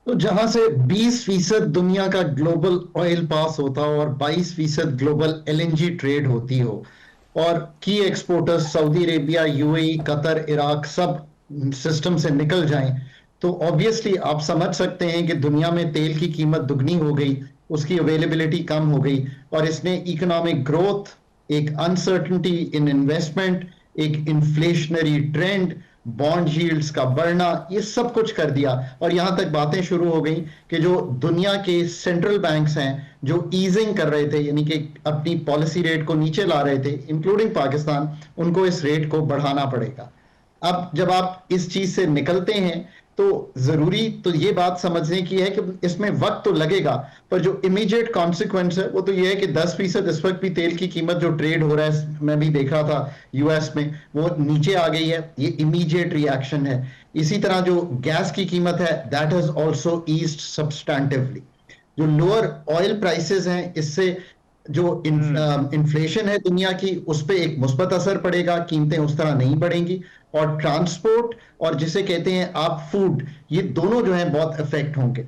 तो जहां से 20% दुनिया का ग्लोबल ऑयल पास होता हो और 22% ग्लोबल एलएनजी ट्रेड होती हो, और की exporters Saudi Arabia, UAE, Qatar, Iraq सब सिस्टम से निकल जाएं, तो ऑब्वियसली आप समझ सकते हैं कि दुनिया में तेल की कीमत दुगनी हो गई, उसकी अवेलेबिलिटी कम हो गई, और इसने इकोनॉमिक ग्रोथ, एक अनसर्टनिटी इन इन्वेस्टमेंट, एक इन्फ्लेशनरी ट्रेंड, बॉन्ड यील्ड्स का बढ़ना, ये सब कुछ कर दिया। और यहां तक बातें शुरू हो गई कि जो दुनिया के सेंट्रल बैंक्स हैं जो ईजिंग कर रहे थे, यानी कि अपनी पॉलिसी रेट को नीचे ला रहे थे, इंक्लूडिंग पाकिस्तान, उनको इस रेट को बढ़ाना पड़ेगा। अब जब आप इस चीज से निकलते हैं तो जरूरी तो ये बात समझने की है कि इसमें वक्त तो लगेगा, पर जो इमीडिएट कॉन्सिक्वेंस है वो तो ये है कि 10% इस वक्त भी तेल की कीमत जो ट्रेड हो रहा है, मैं भी देख रहा था यूएस में, वो नीचे आ गई है। ये इमीडिएट रिएक्शन है। इसी तरह जो गैस की कीमत है, दैट हैज ऑल्सो ईज्ड सब्सटैंटिवली। जो लोअर ऑयल प्राइसेस हैं, इससे जो इन्फ्लेशन है दुनिया की, उस पर एक मुस्बत असर पड़ेगा, कीमतें उस तरह नहीं बढ़ेंगी। और ट्रांसपोर्ट और जिसे कहते हैं आप फूड, ये दोनों जो है बहुत इफेक्ट होंगे।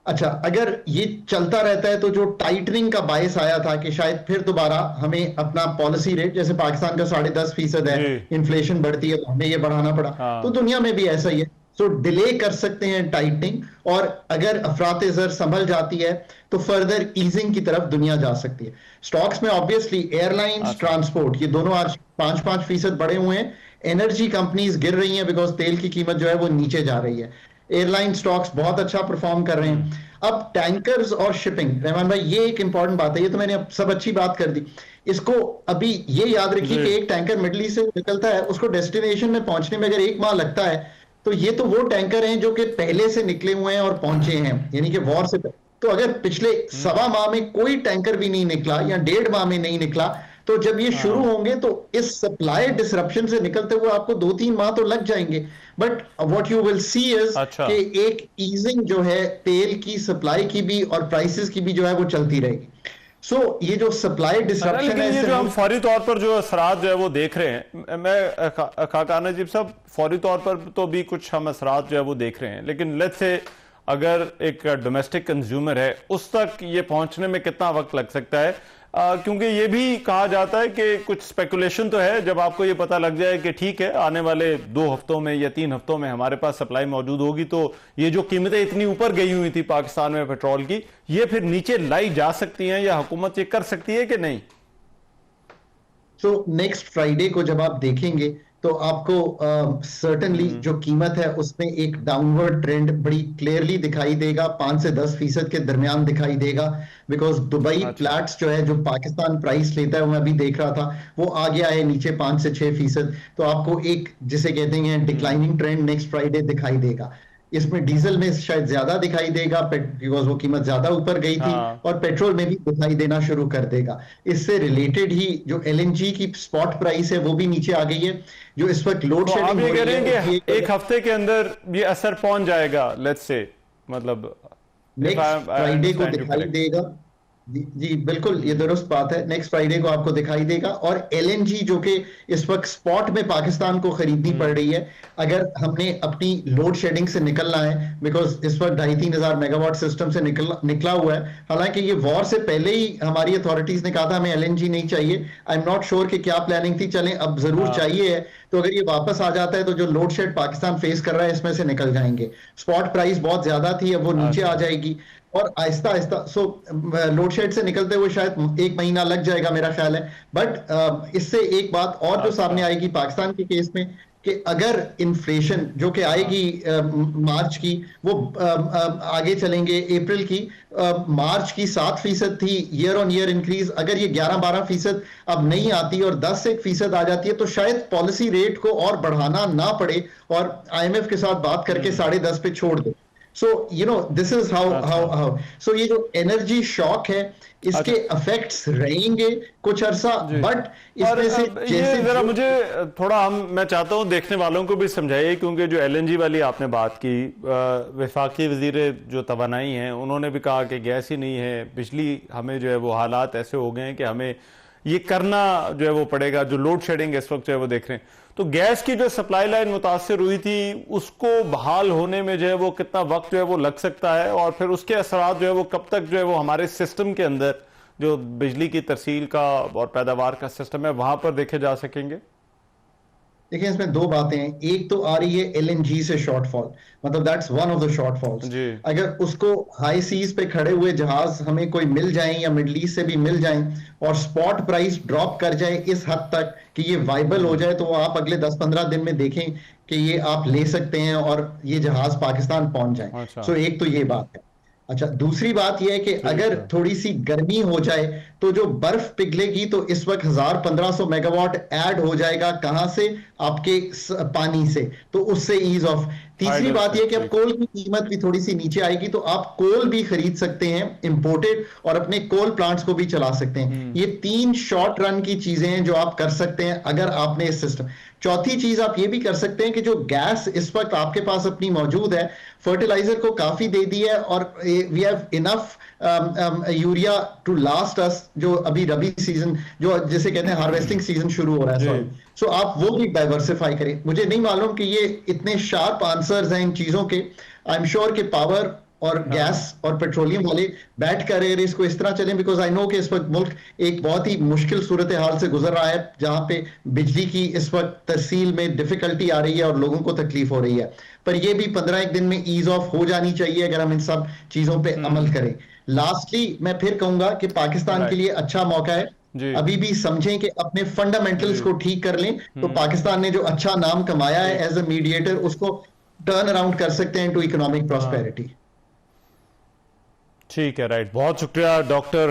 अच्छा, अगर ये चलता रहता है तो जो टाइटनिंग का बायस आया था कि शायद फिर दोबारा हमें अपना पॉलिसी रेट, जैसे पाकिस्तान का 10.5% है, जी। इन्फ्लेशन बढ़ती है तो हमें ये बढ़ाना पड़ा, तो हाँ। दुनिया में भी ऐसा ही है। सो डिले कर सकते हैं टाइटनिंग, और अगर अफरात ज़र संभल जाती है तो फर्दर ईजिंग की तरफ दुनिया जा सकती है। स्टॉक्स में ऑब्वियसली एयरलाइंस, अच्छा। ट्रांसपोर्ट, ये दोनों आज 5-5% बढ़े हुए हैं। एनर्जी कंपनीज गिर रही हैं बिकॉज तेल की कीमत जो है वो नीचे जा रही है। एयरलाइन स्टॉक्स बहुत अच्छा परफॉर्म कर रहे हैं। अब टैंकर्स और शिपिंग, रहमान भाई, ये एक इंपॉर्टेंट बात है। ये तो मैंने अब सब अच्छी बात कर दी। इसको अभी ये याद रखिए जी। कि एक टैंकर मिडल ईस्ट से निकलता है, उसको डेस्टिनेशन में पहुंचने में अगर 1 माह लगता है, तो ये तो वो टैंकर हैं जो कि पहले से निकले हुए हैं और पहुंचे हैं, यानी कि वॉर से तो अगर पिछले सवा माह में कोई टैंकर भी नहीं निकला या 1.5 माह में नहीं निकला, तो जब ये शुरू हाँ। होंगे तो इस सप्लाई डिसरप्शन से निकलते हुए आपको 2-3 माह तो लग जाएंगे। But what you will see is अच्छा। कि एक ईजिंग जो है तेल की सप्लाई की भी और प्राइसेस की भी जो है वो चलती रहेगी। ये जो सप्लाई अच्छा, डिसरप्शन लेकिन है, ये इससे जो हम मुल्क फौरी तौर पर जो असरात जो है वो देख रहे हैं, मैं खाका नजीब साहब, फौरी तौर पर तो भी कुछ हम असरात जो है वो देख रहे हैं, लेकिन लेट्स से अगर एक डोमेस्टिक कंज्यूमर है उस तक ये पहुंचने में कितना वक्त लग सकता है? क्योंकि ये भी कहा जाता है कि कुछ स्पेकुलेशन तो है, जब आपको ये पता लग जाए कि ठीक है आने वाले 2 हफ्तों में या 3 हफ्तों में हमारे पास सप्लाई मौजूद होगी, तो ये जो कीमतें इतनी ऊपर गई हुई थी पाकिस्तान में पेट्रोल की, ये फिर नीचे लाई जा सकती हैं या हुकूमत ये कर सकती है कि नहीं? नेक्स्ट फ्राइडे को जब आप देखेंगे तो आपको सर्टेनली जो कीमत है उसमें एक डाउनवर्ड ट्रेंड बड़ी क्लियरली दिखाई देगा, 5 से 10% के दरमियान दिखाई देगा। बिकॉज दुबई अच्छा। फ्लैट्स जो है, जो पाकिस्तान प्राइस लेता है, वो मैं अभी देख रहा था, वो आ गया है नीचे 5 से 6%। तो आपको एक जिसे कहते हैं डिक्लाइनिंग ट्रेंड नेक्स्ट फ्राइडे दिखाई देगा। इसमें डीजल में शायद ज्यादा दिखाई देगा बिकॉज वो कीमत ज्यादा ऊपर गई थी, हाँ। और पेट्रोल में भी दिखाई देना शुरू कर देगा। इससे रिलेटेड ही जो एलएनजी की स्पॉट प्राइस है वो भी नीचे आ गई है। जो इस वक्त लोड तो आप शेडिंग ये हो कह रही रहे है हैं उसकी कि एक हफ्ते के अंदर ये असर पहुंच जाएगा, लेट्स से, मतलब, इफ नेक्स्ट आई फ्राइडे को अंडरस्टैंड यू दिखाई करेक्ट। देगा। जी जी, बिल्कुल ये दुरुस्त बात है। नेक्स्ट फ्राइडे को आपको दिखाई देगा। और एलएनजी जो कि इस वक्त स्पॉट में पाकिस्तान को खरीदनी पड़ रही है, अगर हमने अपनी लोड शेडिंग से निकलना है, बिकॉज इस वक्त 2,500 मेगावाट सिस्टम से निकला हुआ है। हालांकि ये वॉर से पहले ही हमारी अथॉरिटीज ने कहा था हमें एलएनजी नहीं चाहिए। आई एम नॉट श्योर कि क्या प्लानिंग थी, चलें अब जरूर हाँ। चाहिए है। तो अगर ये वापस आ जाता है तो जो लोड शेड पाकिस्तान फेस कर रहा है इसमें से निकल जाएंगे। स्पॉट प्राइस बहुत ज्यादा थी, अब वो नीचे आ अच्छा। जाएगी, और आहिस्ता आहिस्ता लोड शेड से निकलते हुए शायद 1 महीना लग जाएगा मेरा ख्याल है। बट इससे एक बात और जो अच्छा। सामने आएगी पाकिस्तान के केस में, कि अगर इन्फ्लेशन जो कि हाँ। आएगी मार्च की, वो आगे चलेंगे अप्रैल की, मार्च की 7% थी ईयर ऑन ईयर इंक्रीज, अगर ये 11-12% अब नहीं आती और 10-1% आ जाती है, तो शायद पॉलिसी रेट को और बढ़ाना ना पड़े और आईएमएफ के साथ बात करके 10.5 पे छोड़ दे। दिस इज हाउ हाउ अच्छा। हाउ ये जो एनर्जी शॉक है, इसके अच्छा। इफेक्ट्स रहेंगे कुछ अरसा। जी। बट और इसमें से अब ये जैसे जरा जो मुझे थोड़ा, हम मैं चाहता हूं देखने वालों को भी समझाइए, क्योंकि जो एलएनजी वाली आपने बात की, वफाकी वजीर जो तवानाई हैं उन्होंने भी कहा कि गैस ही नहीं है, बिजली, हमें जो है वो हालात ऐसे हो गए हैं कि हमें ये करना जो है वो पड़ेगा, जो लोड शेडिंग इस वक्त जो है वो देख रहे हैं। तो गैस की जो सप्लाई लाइन मुतासर हुई थी उसको बहाल होने में जो है वो कितना वक्त जो है वो लग सकता है, और फिर उसके असरात जो है वो कब तक जो है वो हमारे सिस्टम के अंदर जो बिजली की तरसील का और पैदावार का सिस्टम है वहां पर देखे जा सकेंगे? देखिए, इसमें दो बातें हैं। एक तो आ रही है एलएनजी से शॉर्टफॉल, मतलब that's one of the shortfalls. जी। अगर उसको हाई सीज पे खड़े हुए जहाज हमें कोई मिल जाए या मिडल ईस्ट से भी मिल जाए और स्पॉट प्राइस ड्रॉप कर जाए इस हद तक कि ये वाइबल हो जाए, तो आप अगले 10-15 दिन में देखें कि ये आप ले सकते हैं और ये जहाज पाकिस्तान पहुंच जाए। अच्छा। सो एक तो ये बात है। अच्छा, दूसरी बात यह है कि ठीक अगर है। थोड़ी सी गर्मी हो जाए तो जो बर्फ पिघलेगी तो इस वक्त 1000-1500 मेगावाट ऐड हो जाएगा। कहां से? आपके पानी से। तो उससे ईज ऑफ। तीसरी हाइडल बात से यह कि अब ठीक। कोल की कीमत भी थोड़ी सी नीचे आएगी, तो आप कोल भी खरीद सकते हैं इंपोर्टेड, और अपने कोल प्लांट्स को भी चला सकते हैं। ये 3 शॉर्ट रन की चीजें हैं जो आप कर सकते हैं अगर आपने इस सिस्टम। चौथी चीज आप ये भी कर सकते हैं कि जो गैस इस वक्त आपके पास अपनी मौजूद है, फर्टिलाइजर को काफी दे दी है, और we have enough urea to last us, जो अभी रबी सीजन जो जिसे कहते हैं हार्वेस्टिंग सीजन शुरू हो रहा है, जी। सॉरी। सो आप वो भी डाइवर्सिफाई करें। मुझे नहीं मालूम कि ये इतने शार्प आंसर्स हैं इन चीजों के। आई एम श्योर कि पावर और गैस और पेट्रोलियम वाले बैठ कर अगर इसको इस तरह चलें, बिकॉज आई नो कि इस वक्त मुल्क एक बहुत ही मुश्किल सूरत हाल से गुजर रहा है, जहां पे बिजली की इस वक्त तरसील में डिफिकल्टी आ रही है और लोगों को तकलीफ हो रही है। पर ये भी 15 दिन में ईज ऑफ हो जानी चाहिए अगर हम इन सब चीजों पे अमल करें। लास्टली मैं फिर कहूंगा कि पाकिस्तान के राइट। लिए अच्छा मौका है। जी। अभी भी समझें कि अपने फंडामेंटल्स जी। को ठीक कर लें, तो पाकिस्तान ने जो अच्छा नाम कमाया है ठीक। एज अ मीडिएटर, उसको टर्न अराउंड कर सकते हैं टू इकोनॉमिक हाँ, प्रॉस्पेरिटी। ठीक है। राइट, बहुत शुक्रिया डॉक्टर